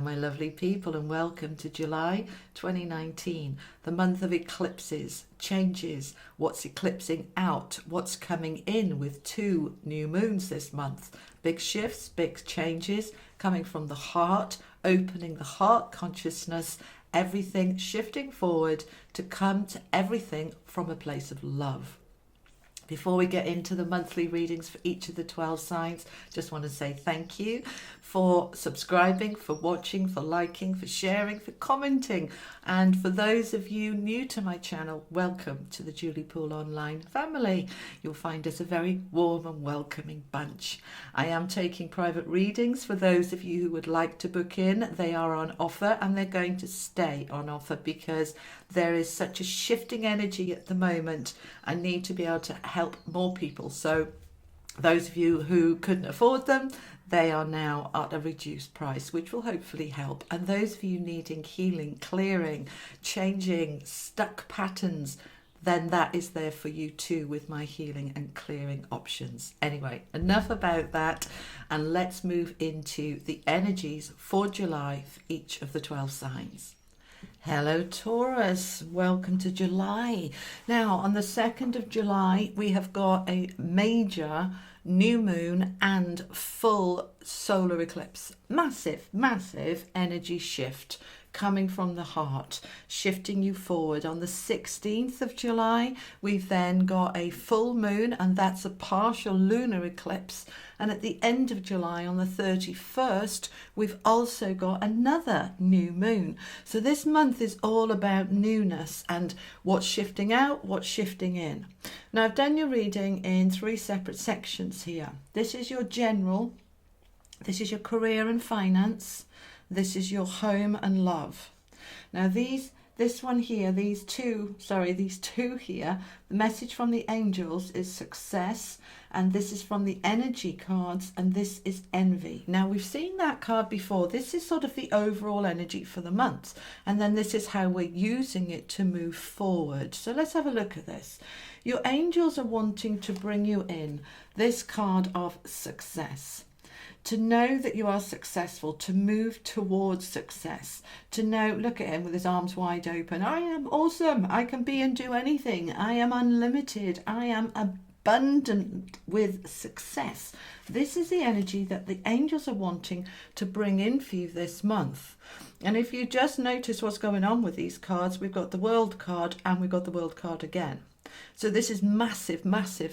my lovely people, and welcome to July 2019, the month of eclipses, changes, what's eclipsing out, what's coming in with 2 new moons this month. Big shifts, big changes coming from the heart, opening the heart consciousness, everything shifting forward to come to everything from a place of love. Before we get into the monthly readings for each of the 12 signs, just want to say thank you for subscribing, for watching, for liking, for sharing, for commenting. And for those of you new to my channel, welcome to the Julie Poole Online family. You'll find us a very warm and welcoming bunch. I am taking private readings for those of you who would like to book in. They are on offer and they're going to stay on offer because there is such a shifting energy at the moment. I need to be able to help more people. So those of you who couldn't afford them, they are now at a reduced price, which will hopefully help. And those of you needing healing, clearing, changing stuck patterns, then that is there for you too with my healing and clearing options. Anyway, enough about that, and let's move into the energies for July for each of the 12 signs. Hello Taurus, welcome to July. Now on the 2nd of July we have got a major new moon and full solar eclipse. Massive energy shift coming from the heart, shifting you forward. On the 16th of July, we've then got a full moon, and that's a partial lunar eclipse. And at the end of July, on the 31st, we've also got another new moon. So this month is all about newness and what's shifting out, what's shifting in. Now, I've done your reading in 3 separate sections here. This is your general, this is your career and finance, this is your home and love. Now these two here, the message from the angels is success, and this is from the energy cards, and this is envy. Now we've seen that card before. This is sort of the overall energy for the month, and then this is how we're using it to move forward. So let's have a look at this. Your angels are wanting to bring you in this card of success. To know that you are successful, to move towards success, to know, look at him with his arms wide open. I am awesome. I can be and do anything. I am unlimited. I am abundant with success. This is the energy that the angels are wanting to bring in for you this month. And if you just notice what's going on with these cards, we've got the World card and we've got the World card again. So this is massive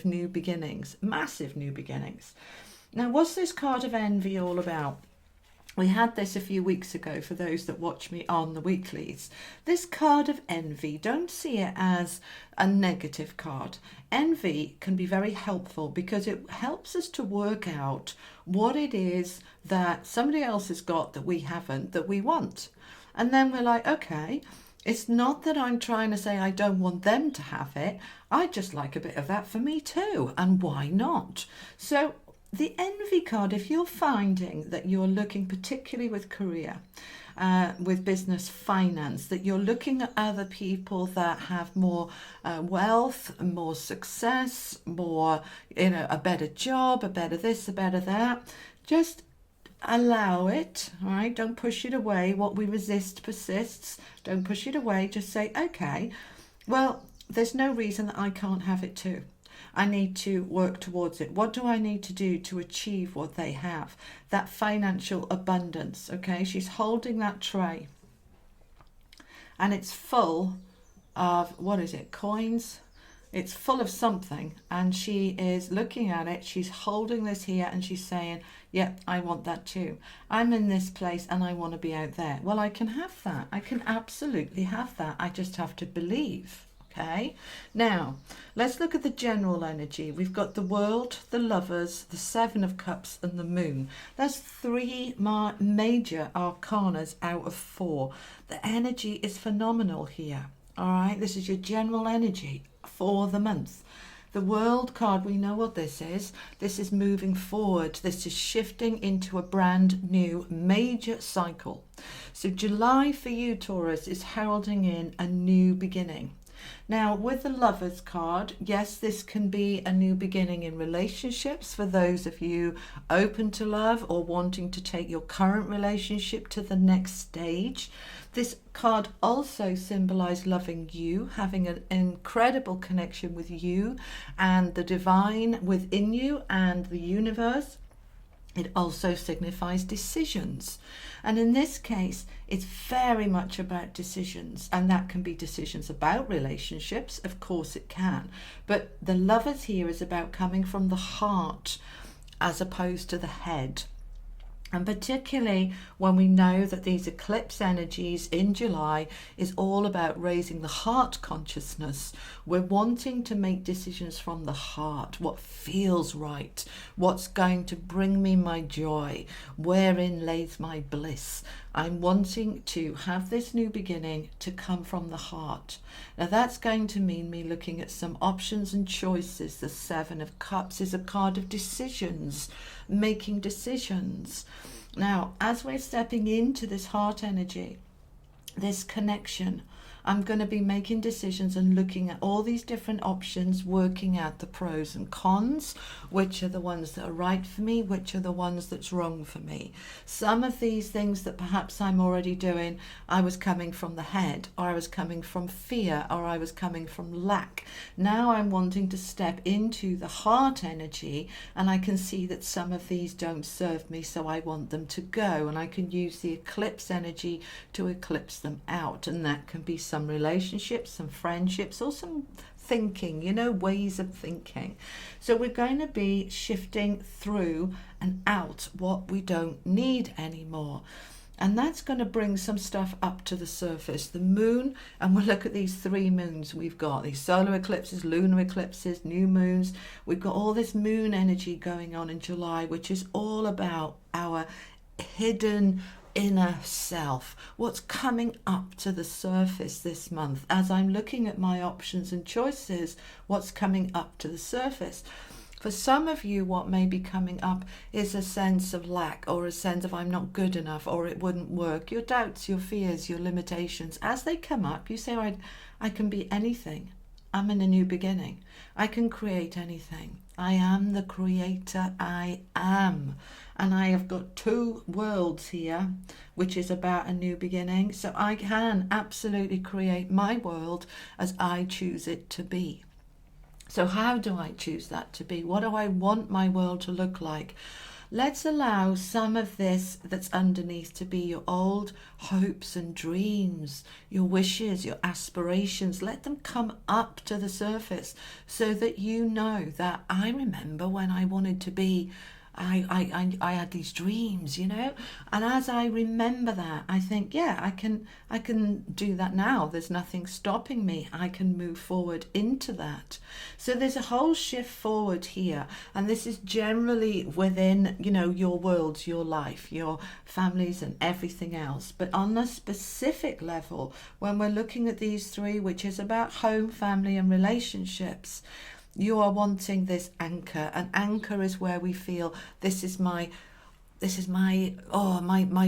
new beginnings, massive new beginnings. Now, what's this card of envy all about? We had this a few weeks ago for those that watch me on the weeklies. This card of envy, don't see it as a negative card. Envy can be very helpful because it helps us to work out what it is that somebody else has got that we haven't, that we want. And then we're like, okay, it's not that I'm trying to say I don't want them to have it. I just like a bit of that for me too. And why not? So the envy card, if you're finding that you're looking particularly with career, with business, finance, that you're looking at other people that have more wealth, more success, more, a better job, a better this, a better that, just allow it, all right? Don't push it away. What we resist persists. Don't push it away. Just say, okay, well, there's no reason that I can't have it too. I need to work towards it. What do I need to do to achieve what they have? That financial abundance, okay? She's holding that tray and it's full of, what is it, coins? It's full of something, and she is looking at it. She's holding this here and she's saying, yep, I want that too. I'm in this place and I want to be out there. Well, I can have that. I can absolutely have that. I just have to believe. Okay, now let's look at the general energy. We've got the World, the Lovers, the 7 of Cups and the Moon. That's 3 major arcanas out of 4. The energy is phenomenal here. All right, this is your general energy for the month. The World card, we know what this is. This is moving forward. This is shifting into a brand new major cycle. So July for you, Taurus, is heralding in a new beginning. Now, with the Lovers card, yes, this can be a new beginning in relationships for those of you open to love or wanting to take your current relationship to the next stage. This card also symbolizes loving you, having an incredible connection with you and the divine within you and the universe. It also signifies decisions. And in this case, it's very much about decisions. And that can be decisions about relationships. Of course it can. But the Lovers here is about coming from the heart as opposed to the head. And particularly when we know that these eclipse energies in July is all about raising the heart consciousness. We're wanting to make decisions from the heart, what feels right, what's going to bring me my joy, wherein lays my bliss. I'm wanting to have this new beginning to come from the heart. Now that's going to mean me looking at some options and choices. The Seven of Cups is a card of decisions, making decisions. Now, as we're stepping into this heart energy, this connection, I'm going to be making decisions and looking at all these different options, working out the pros and cons, which are the ones that are right for me, which are the ones that's wrong for me. Some of these things that perhaps I'm already doing, I was coming from the head, or I was coming from fear, or I was coming from lack. Now I'm wanting to step into the heart energy, and I can see that some of these don't serve me, so I want them to go, and I can use the eclipse energy to eclipse them out, and that can be some relationships, some friendships, or some thinking, ways of thinking. So we're going to be shifting through and out what we don't need anymore. And that's going to bring some stuff up to the surface. The moon, and we'll look at these 3 moons we've got. These solar eclipses, lunar eclipses, new moons. We've got all this moon energy going on in July, which is all about our hidden inner self, what's coming up to the surface this month. As I'm looking at my options and choices, what's coming up to the surface. For some of you, what may be coming up is a sense of lack, or a sense of I'm not good enough, or it wouldn't work. Your doubts, your fears, your limitations, as they come up, you say, I can be anything. I'm in a new beginning. I can create anything. I am the creator. I am. And I have got 2 worlds here, which is about a new beginning. So I can absolutely create my world as I choose it to be. So how do I choose that to be? What do I want my world to look like? Let's allow some of this that's underneath to be your old hopes and dreams, your wishes, your aspirations. Let them come up to the surface so that you know that I remember when I wanted to be, I had these dreams, and as I remember that, I think, yeah, I can do that now. There's nothing stopping me. I can move forward into that. So there's a whole shift forward here, and this is generally within, your worlds, your life, your families and everything else. But on a specific level, when we're looking at these 3, which is about home, family and relationships, you are wanting this anchor. An anchor is where we feel this is my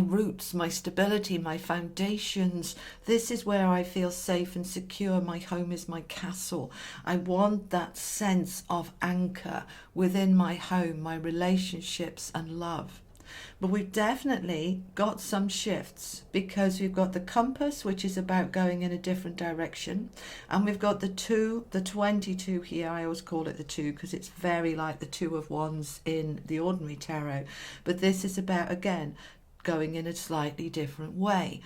roots, my stability, my foundations. This is where I feel safe and secure. My home is my castle. I want that sense of anchor within my home, my relationships and love. But we've definitely got some shifts, because we've got the compass, which is about going in a different direction, and we've got the 22 here. I always call it the 2 because it's very like the 2 of Wands in the ordinary tarot, but this is about, again, going in a slightly different way.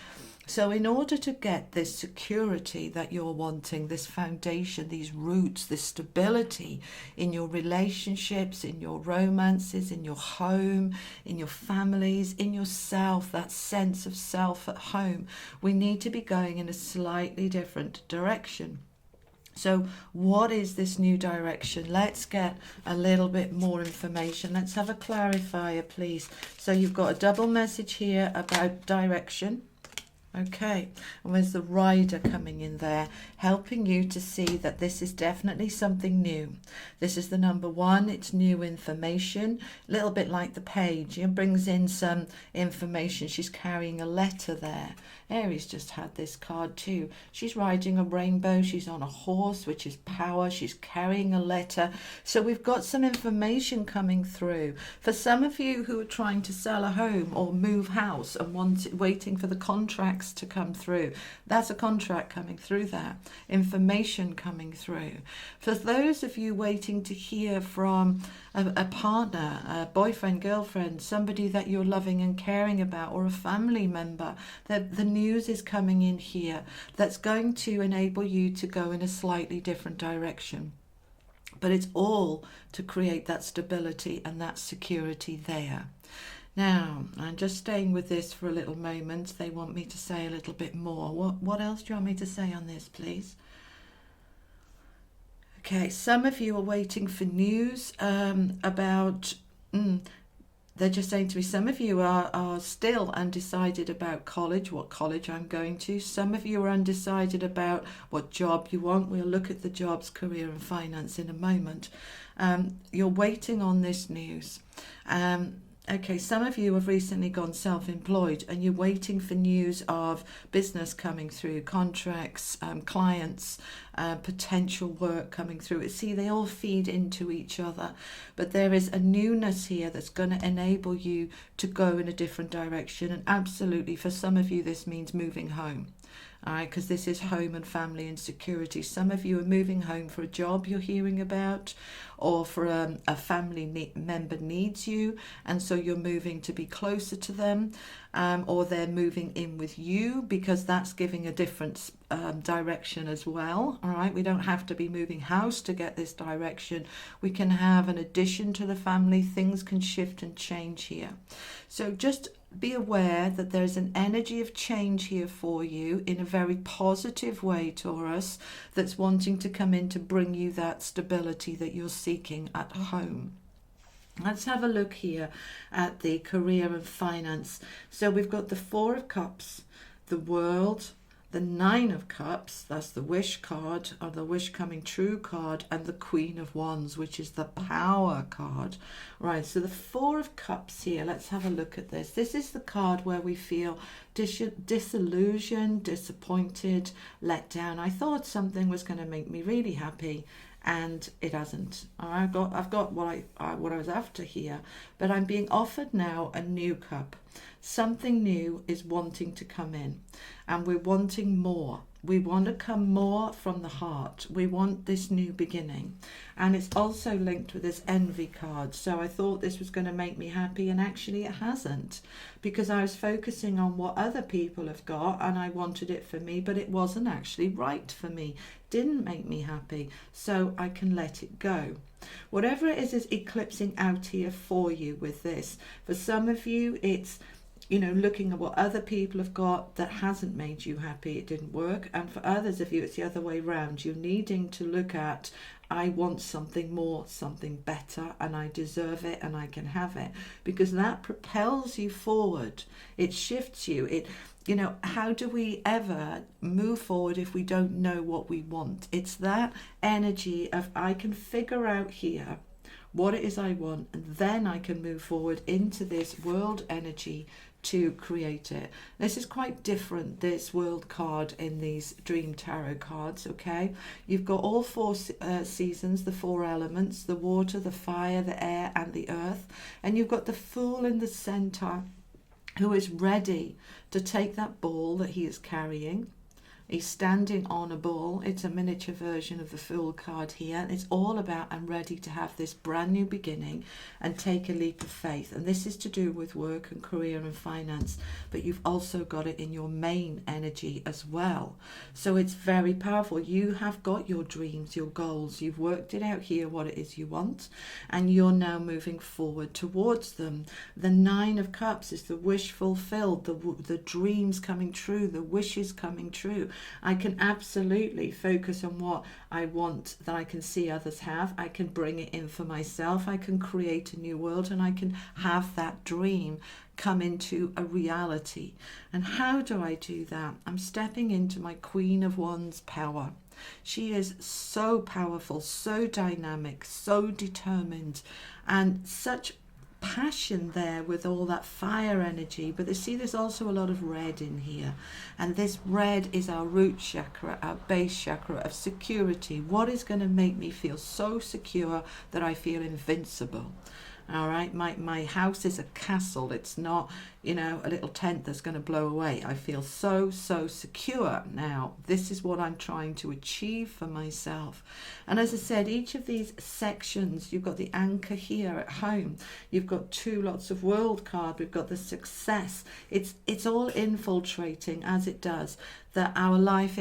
So in order to get this security that you're wanting, this foundation, these roots, this stability in your relationships, in your romances, in your home, in your families, in yourself, that sense of self at home, we need to be going in a slightly different direction. So what is this new direction? Let's get a little bit more information. Let's have a clarifier, please. So you've got a double message here about direction. Okay, and there's the rider coming in there, helping you to see that this is definitely something new. This is the number one, it's new information, a little bit like the page. It brings in some information. She's carrying a letter there. Aries just had this card too. She's riding a rainbow, she's on a horse, which is power, she's carrying a letter. So we've got some information coming through. For some of you who are trying to sell a home or move house and waiting for the contract to come through, that's a contract coming through there, information coming through. For those of you waiting to hear from a partner, a boyfriend, girlfriend, somebody that you're loving and caring about, or a family member, the news is coming in here that's going to enable you to go in a slightly different direction. But it's all to create that stability and that security there. Now, I'm just staying with this for a little moment. They want me to say a little bit more. What else do you want me to say on this, please? Okay, some of you are waiting for news about... they're just saying to me, some of you are still undecided about college, what college I'm going to. Some of you are undecided about what job you want. We'll look at the jobs, career and finance in a moment. You're waiting on this news. Okay, some of you have recently gone self-employed and you're waiting for news of business coming through, contracts, clients, potential work coming through. See, they all feed into each other, but there is a newness here that's going to enable you to go in a different direction. And absolutely, for some of you, this means moving home. All right, because this is home and family and security. Some of you are moving home for a job you're hearing about, or for a family member needs you, and so you're moving to be closer to them, or they're moving in with you, because that's giving a different direction as well. All right, we don't have to be moving house to get this direction. We can have an addition to the family. Things can shift and change here. So just be aware that there's an energy of change here for you in a very positive way, Taurus, that's wanting to come in to bring you that stability that you're seeking at home. Let's have a look here at the career and finance. So we've got the Four of Cups, the World, the Nine of Cups, that's the wish card, or the wish coming true card, and the Queen of Wands, which is the power card. Right, so the Four of Cups here, let's have a look at this. This is the card where we feel disillusioned, disappointed, let down. I thought something was going to make me really happy, and it hasn't. I've got what I was after here, but I'm being offered now a new cup. Something new is wanting to come in, and we're wanting more. We want to come more from the heart. We want this new beginning, and it's also linked with this envy card. So I thought this was going to make me happy, and actually it hasn't, because I was focusing on what other people have got and I wanted it for me, but it wasn't actually right for me. Didn't make me happy, so I can let it go. Whatever it is eclipsing out here for you with this. For some of you, it's looking at what other people have got that hasn't made you happy, it didn't work. And for others of you, it's the other way around. You're needing to look at, I want something more, something better, and I deserve it, and I can have it. Because that propels you forward. It shifts you. How do we ever move forward if we don't know what we want? It's that energy of, I can figure out here what it is I want, and then I can move forward into this world energy to create it. This is quite different, this world card, in these dream tarot cards. Okay, you've got all four seasons, the four elements, the water, the fire, the air and the earth, and you've got the Fool in the center, who is ready to take that ball that he is carrying. He's standing on a ball. It's a miniature version of the Fool card here. And it's all about, I'm ready to have this brand new beginning and take a leap of faith. And this is to do with work and career and finance, but you've also got it in your main energy as well. So it's very powerful. You have got your dreams, your goals. You've worked it out here, what it is you want, and you're now moving forward towards them. The Nine of Cups is the wish fulfilled, the dreams coming true, the wishes coming true. I can absolutely focus on what I want that I can see others have. I can bring it in for myself. I can create a new world, and I can have that dream come into a reality. And how do I do that? I'm stepping into my Queen of Wands power. She is so powerful, so dynamic, so determined, and such passion there with all that fire energy. But you see, there's also a lot of red in here, and this red is our root chakra, our base chakra of security. What is going to make me feel so secure that I feel invincible? All right, my house is a castle. It's not, you know, a little tent that's going to blow away. I feel so secure now. This is what I'm trying to achieve for myself. And as I said, each of these sections, you've got the anchor here at home. You've got 2 lots of world card. We've got the success. It's all infiltrating, as it does, that our life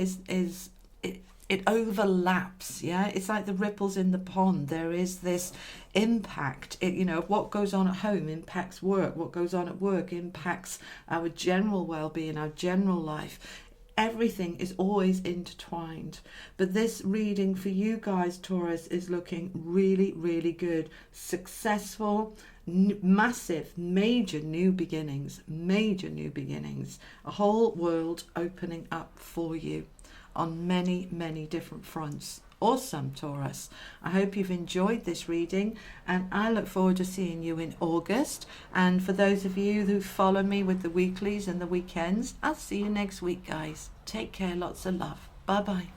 it overlaps. Yeah, it's like the ripples in the pond. There is this impact. You know, what goes on at home impacts work. What goes on at work impacts our general well-being, our general life. Everything is always intertwined. But this reading for you guys, Taurus, is looking really good. Successful, massive, major new beginnings. A whole world opening up for you on many different fronts. Awesome, Taurus. I hope you've enjoyed this reading, and I look forward to seeing you in August. And for those of you who follow me with the weeklies and the weekends, I'll see you next week, guys. Take care. Lots of love. Bye bye.